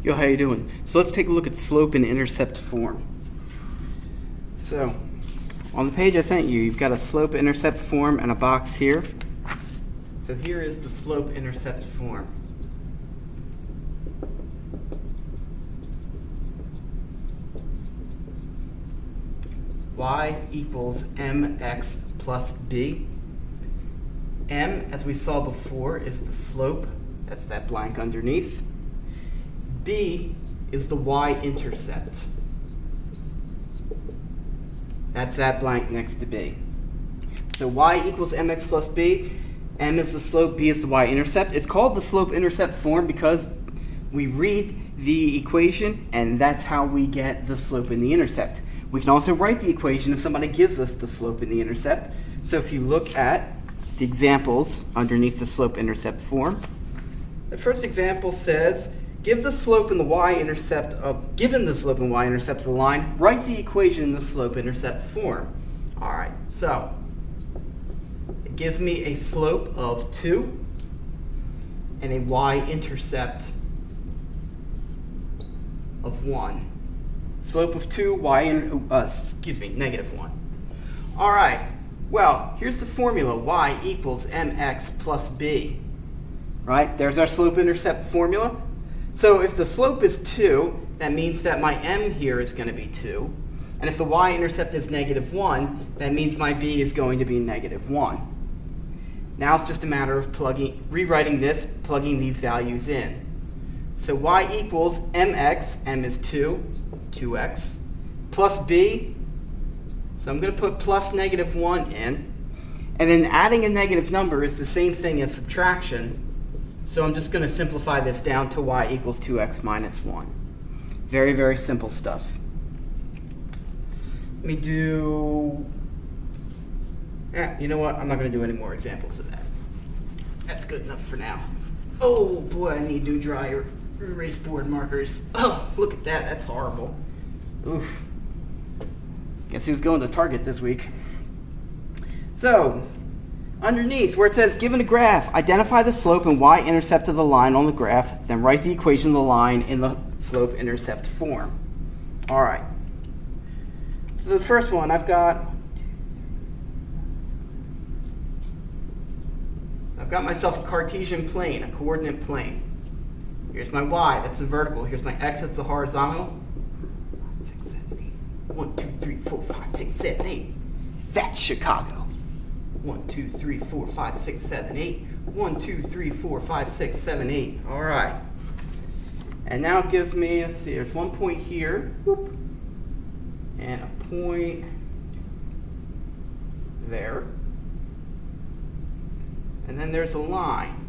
Yo, how you doing? So let's take a look at slope and intercept form. So on the page I sent you, you've got a slope intercept form and a box here. So here is the slope intercept form. Y equals mx plus b. M, as we saw before, is the slope. That's that blank underneath. B is the y-intercept. That's that blank next to B. So y equals mx plus b. M is the slope, b is the y-intercept. It's called the slope-intercept form because we read the equation and that's how we get the slope and the intercept. We can also write the equation if somebody gives us the slope and the intercept. So if you look at the examples underneath the slope-intercept form, the first example says, given the slope and y-intercept of the line, write the equation in the slope-intercept form. All right, so it gives me a slope of 2 and a y-intercept of 1. Slope of 2, negative 1. All right, well, here's the formula, y equals mx plus b. Right, there's our slope-intercept formula. So if the slope is 2, that means that my m here is going to be 2. And if the y-intercept is negative 1, that means my b is going to be negative 1. Now it's just a matter of rewriting this, plugging these values in. So y equals mx, m is 2, 2x, plus b, so I'm going to put plus negative 1 in. And then adding a negative number is the same thing as subtraction. So I'm just going to simplify this down to y equals 2x minus 1. Very, very simple stuff. Let me do... you know what? I'm not going to do any more examples of that. That's good enough for now. Oh boy, I need new dry erase board markers. Oh, look at that. That's horrible. Oof. Guess who's going to Target this week? So, underneath, where it says, given a graph, identify the slope and y-intercept of the line on the graph, then write the equation of the line in the slope-intercept form. All right. So the first one, I've got myself a Cartesian plane, a coordinate plane. Here's my y, that's the vertical. Here's my x, that's the horizontal. 6, 7, 8. 1, 2, 3, 4, 5, 6, 7, 8. That's Chicago. 1, 2, 3, 4, 5, 6, 7, 8. 1, 2, 3, 4, 5, 6, 7, 8. All right. And now it gives me, let's see, there's one point here, whoop, and a point there. And then there's a line.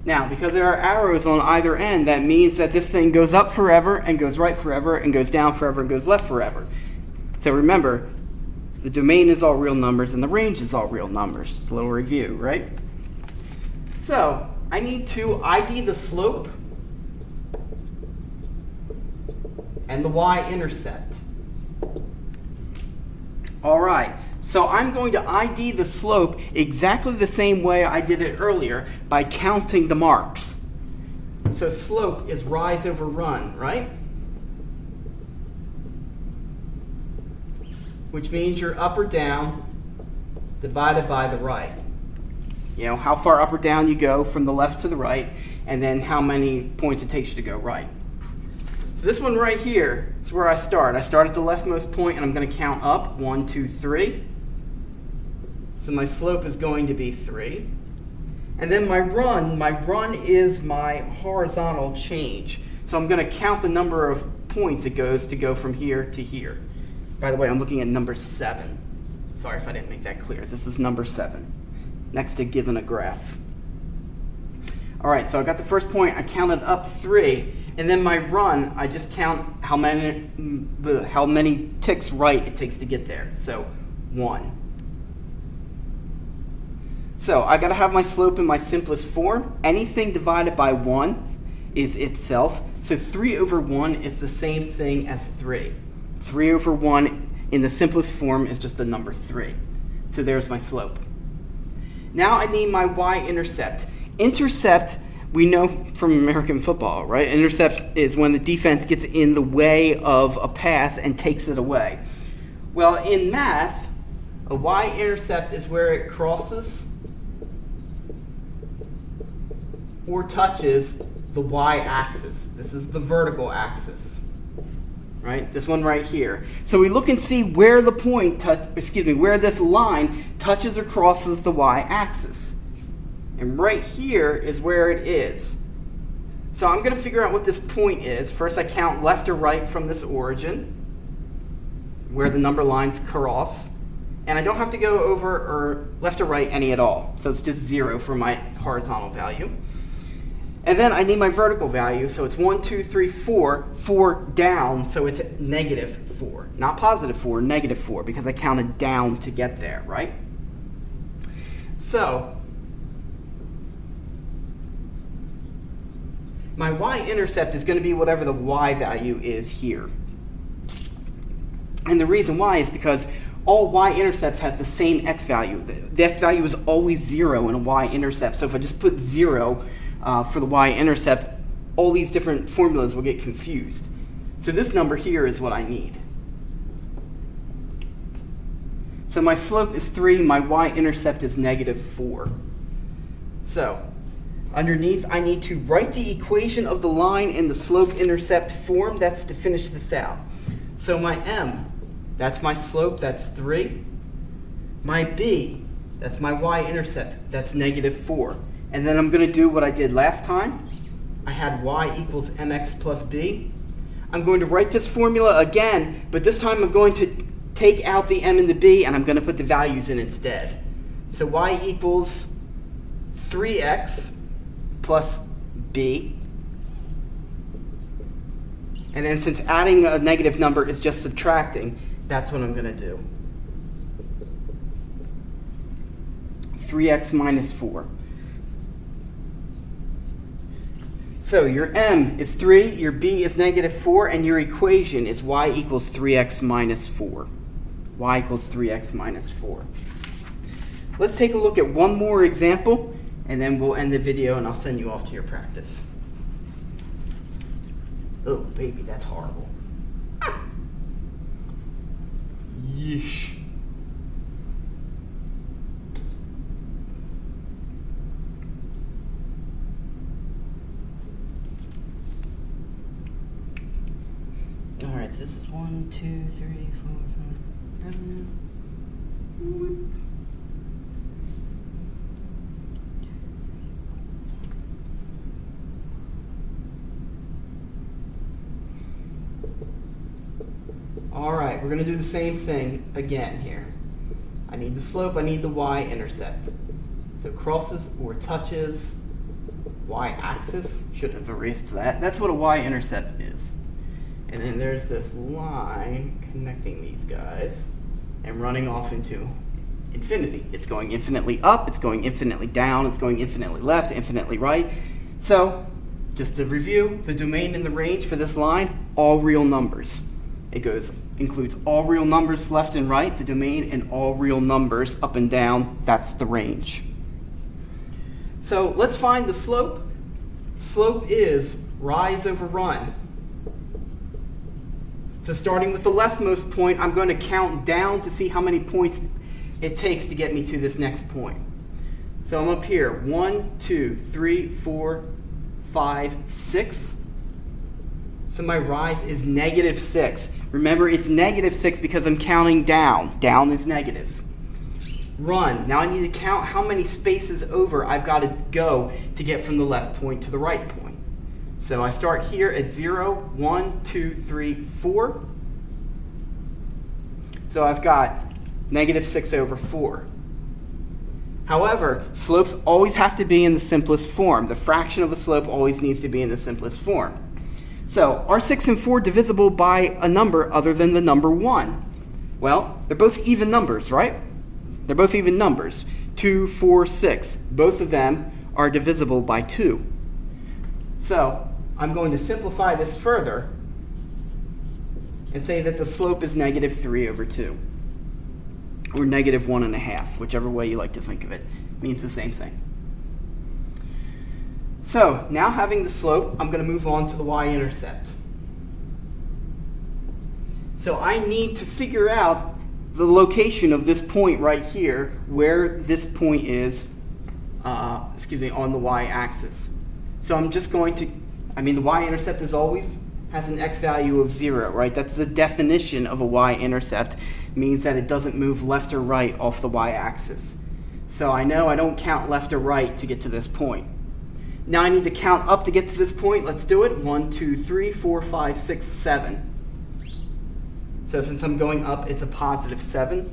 Now, because there are arrows on either end, that means that this thing goes up forever, and goes right forever, and goes down forever, and goes left forever. So remember, the domain is all real numbers, and the range is all real numbers. Just a little review, right? So, I need to ID the slope and the y-intercept. All right. So I'm going to ID the slope exactly the same way I did it earlier by counting the marks. So slope is rise over run, right? Which means you're up or down divided by the right. You know, how far up or down you go from the left to the right, and then how many points it takes you to go right. So this one right here is where I start. I start at the leftmost point, and I'm going to count up. 1, 2, 3. So my slope is going to be 3. And then my run is my horizontal change. So I'm going to count the number of points it goes to go from here to here. By the way, I'm looking at number 7. Sorry if I didn't make that clear. This is number 7, next to given a graph. All right, so I got the first point. I counted up 3. And then my run, I just count how many ticks right it takes to get there. So 1. So I got to have my slope in my simplest form. Anything divided by 1 is itself. So 3 over 1 is the same thing as 3. 3 over 1 in the simplest form is just the number 3. So there's my slope. Now I need my y-intercept. Intercept we know from American football, right? Intercept is when the defense gets in the way of a pass and takes it away. Well, in math, a y-intercept is where it crosses or touches the y-axis. This is the vertical axis, right? This one right here. So we look and see where the where this line touches or crosses the y-axis. And right here is where it is. So I'm going to figure out what this point is. First I count left or right from this origin, where the number lines cross. And I don't have to go over or left or right any at all. So it's just 0 for my horizontal value. And then I need my vertical value. So it's 1, 2, 3, 4. 4 down, so it's -4. Not +4, -4, because I counted down to get there, right? So my y-intercept is going to be whatever the y value is here. And the reason why is because all y-intercepts have the same x value. The x value is always 0 in a y-intercept. So if I just put 0 for the y-intercept, all these different formulas will get confused. So this number here is what I need. So my slope is 3, my y-intercept is -4. So underneath, I need to write the equation of the line in the slope-intercept form. That's to finish this out. So my m, that's my slope, that's 3. My b, that's my y-intercept, that's -4. And then I'm going to do what I did last time. I had y equals mx plus b. I'm going to write this formula again, but this time I'm going to take out the m and the b, and I'm going to put the values in instead. So y equals 3x plus b. And then since adding a negative number is just subtracting, that's what I'm going to do. 3x minus 4. So your m is 3, your b is -4, and your equation is y equals 3x minus 4. Y equals 3x minus 4. Let's take a look at one more example, and then we'll end the video and I'll send you off to your practice. Oh, baby, that's horrible. Yeesh. Alright, so this is 1, 2, 3, 4, 5, 7. Alright, we're going to do the same thing again here. I need the slope, I need the y-intercept. So crosses or touches y-axis. Should have erased that. That's what a y-intercept is. And then there's this line connecting these guys and running off into infinity. It's going infinitely up, it's going infinitely down, it's going infinitely left, infinitely right. So, just to review, the domain and the range for this line, all real numbers. It includes all real numbers left and right, the domain, and all real numbers up and down. That's the range. So let's find the slope. Slope is rise over run. So starting with the leftmost point, I'm going to count down to see how many points it takes to get me to this next point. So I'm up here, 1, 2, 3, 4, 5, 6. So my rise is -6. Remember, it's -6 because I'm counting down. Down is negative. Run. Now I need to count how many spaces over I've got to go to get from the left point to the right point. So I start here at 0, 1, 2, 3, 4. So I've got -6 over 4. However, slopes always have to be in the simplest form. The fraction of a slope always needs to be in the simplest form. So are 6 and 4 divisible by a number other than the number 1? Well, they're both even numbers, right? They're both even numbers. 2, 4, 6. Both of them are divisible by 2. So I'm going to simplify this further and say that the slope is -3 over 2. Or -1.5, whichever way you like to think of it. It means the same thing. So now having the slope, I'm going to move on to the y-intercept. So I need to figure out the location of this point right here, where this point is, on the y-axis. So I'm just going to, the y-intercept is always has an x value of 0, right? That's the definition of a y-intercept. Means that it doesn't move left or right off the y-axis. So I know I don't count left or right to get to this point. Now I need to count up to get to this point. Let's do it. 1, 2, 3, 4, 5, 6, 7. So since I'm going up, it's a positive 7.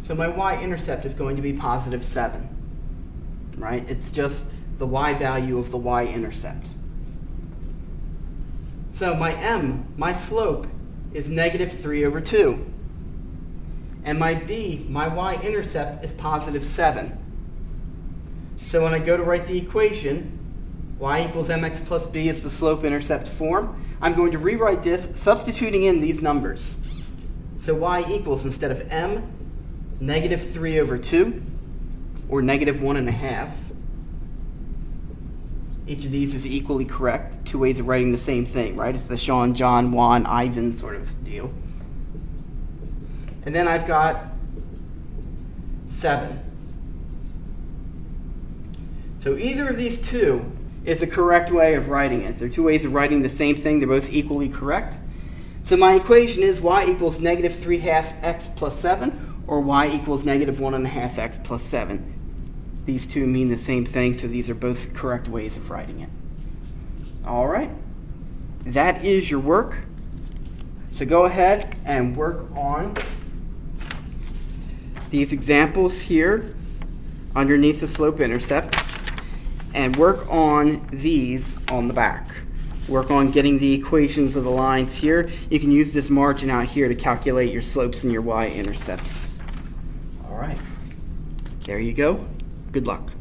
So my y-intercept is going to be positive 7. Right? It's just the y value of the y-intercept. So my slope, is negative 3 over 2. And my y-intercept is positive 7. So when I go to write the equation, y equals mx plus b is the slope-intercept form. I'm going to rewrite this, substituting in these numbers. So y equals, instead of m, negative 3 over 2, or negative 1.5. Each of these is equally correct. Two ways of writing the same thing, right? It's the Sean, John, Juan, Ivan sort of deal. And then I've got 7. So either of these two is a correct way of writing it. They're two ways of writing the same thing. They're both equally correct. So my equation is y equals negative 3/2 x plus 7, or y equals negative 1.5 x plus 7. These two mean the same thing, so these are both correct ways of writing it. All right. That is your work. So go ahead and work on these examples here underneath the slope-intercept, and work on these on the back. Work on getting the equations of the lines here. You can use this margin out here to calculate your slopes and your y-intercepts. All right. There you go. Good luck.